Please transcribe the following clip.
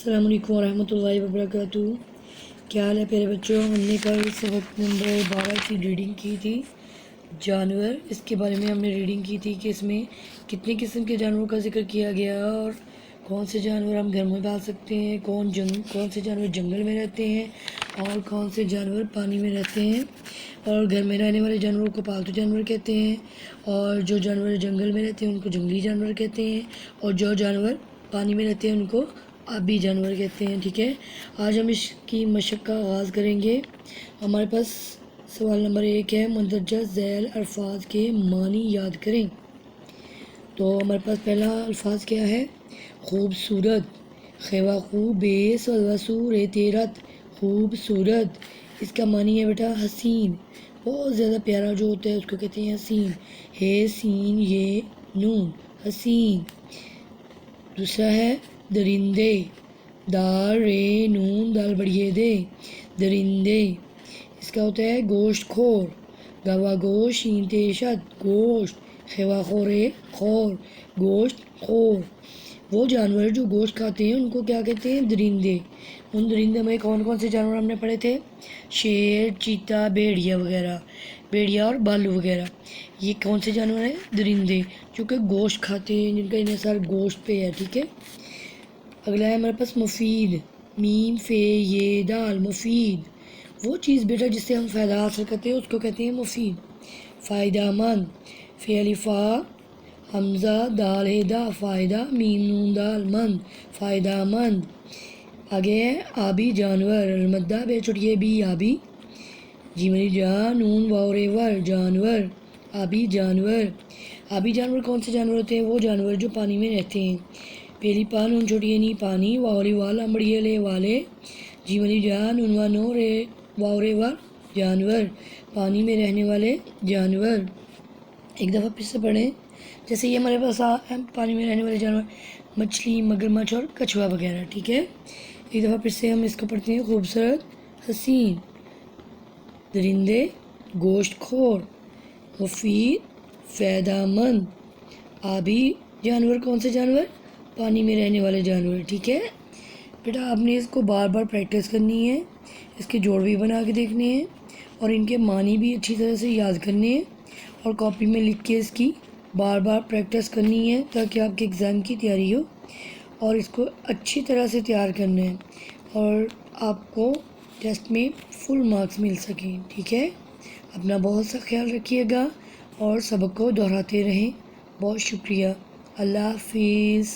السلام علیکم ورحمۃ اللہ وبرکاتہ۔ کیا حال ہے پیارے بچوں؟ ہم نے کل سبق نمبر 12 کی ریڈنگ کی تھی جانور۔ اس کے بارے میں ہم نے ریڈنگ کی تھی کہ اس میں کتنے قسم کے جانوروں کا ذکر کیا گیا اور کون سے جانور ہم گھر میں پال سکتے ہیں، کون سے جانور جنگل میں رہتے ہیں اور کون سے جانور پانی میں رہتے ہیں، اور گھر میں رہنے والے جانوروں کو پالتو جانور کہتے ہیں، اور جو جانور جنگل میں رہتے ہیں ان کو جنگلی جانور کہتے ہیں، اور جو جانور پانی میں رہتے ہیں ان کو آبی جانور کہتے ہیں۔ ٹھیک ہے، آج ہم اس کی مشق کا آغاز کریں گے۔ ہمارے پاس سوال نمبر 1 ہے، مندرجہ ذیل الفاظ کے معنی یاد کریں۔ تو ہمارے پاس پہلا الفاظ کیا ہے؟ خوبصورت، خیوا خوب صورت، خوبصورت۔ اس کا معنی ہے بیٹا حسین، بہت زیادہ پیارا جو ہوتا ہے اس کو کہتے ہیں حسین، ہے سین یہ نون، حسین۔ دوسرا ہے درندے، دال رے نون دال بڑھئے دے، درندے۔ اس کا ہوتا ہے گوشت خور، گوا گوشت شین تیشت، گوشت، خوا خورے خور، گوشت خور۔ وہ جانور جو گوشت کھاتے ہیں ان کو کیا کہتے ہیں؟ درندے۔ ان درندوں میں کون کون سے جانور ہم نے پڑھے تھے؟ شیر، چیتا، بھیڑیا وغیرہ، بھیڑیا اور بالو وغیرہ۔ یہ کون سے جانور ہیں؟ درندے، جو کہ گوشت کھاتے ہیں، جن کا انحصار گوشت پہ ہے۔ ٹھیک ہے، اگلا ہے ہمارے پاس مفید، میم فے یہ دال، مفید۔ وہ چیز بیٹا جس سے ہم فائدہ حاصل کرتے ہیں اس کو کہتے ہیں مفید۔ فائدہ مند، فے الفا حمزہ دال ہے دا، فائدہ، میم نون دال مند، فائدہ مند۔ آگے ہے آبی جانور، المدہ بے چھوٹیے بی، آبی، جیمنی جا نون واورے ور، جانور، آبی جانور۔ آبی جانور کون سے جانور ہوتے ہیں؟ وہ جانور جو پانی میں رہتے ہیں۔ پہلی پا نون چھوٹی نی پانی، واوری والا بڑی لے والے، جیمنی جا نون وا نو رے واورے ور، جانور، پانی میں رہنے والے جانور۔ ایک دفعہ پھر سے پڑھیں، جیسے یہ ہمارے پاس پانی میں رہنے والے جانور مچھلی، مگرمچھ اور کچھوا وغیرہ۔ ٹھیک ہے، ایک دفعہ پھر سے ہم اس کو پڑھتے ہیں۔ خوبصورت، حسین، درندے، گوشت خور، مفید، فائدہ مند۔ آبی جانور کون سے جانور؟ پانی میں رہنے والے جانور۔ ٹھیک ہے بیٹا، آپ نے اس کو بار بار پریکٹس کرنی ہے، اس کے جوڑ بھی بنا کے دیکھنے ہیں اور ان کے معنی بھی اچھی طرح سے یاد کرنے ہیں، اور کاپی میں لکھ کے اس کی بار بار پریکٹس کرنی ہے تاکہ آپ کے ایگزام کی تیاری ہو، اور اس کو اچھی طرح سے تیار کرنا ہے اور آپ کو ٹیسٹ میں فل مارکس مل سکیں۔ ٹھیک ہے، اپنا بہت سا خیال رکھیے گا اور سبق کو دہراتے رہیں۔ بہت شکریہ، اللہ حافظ۔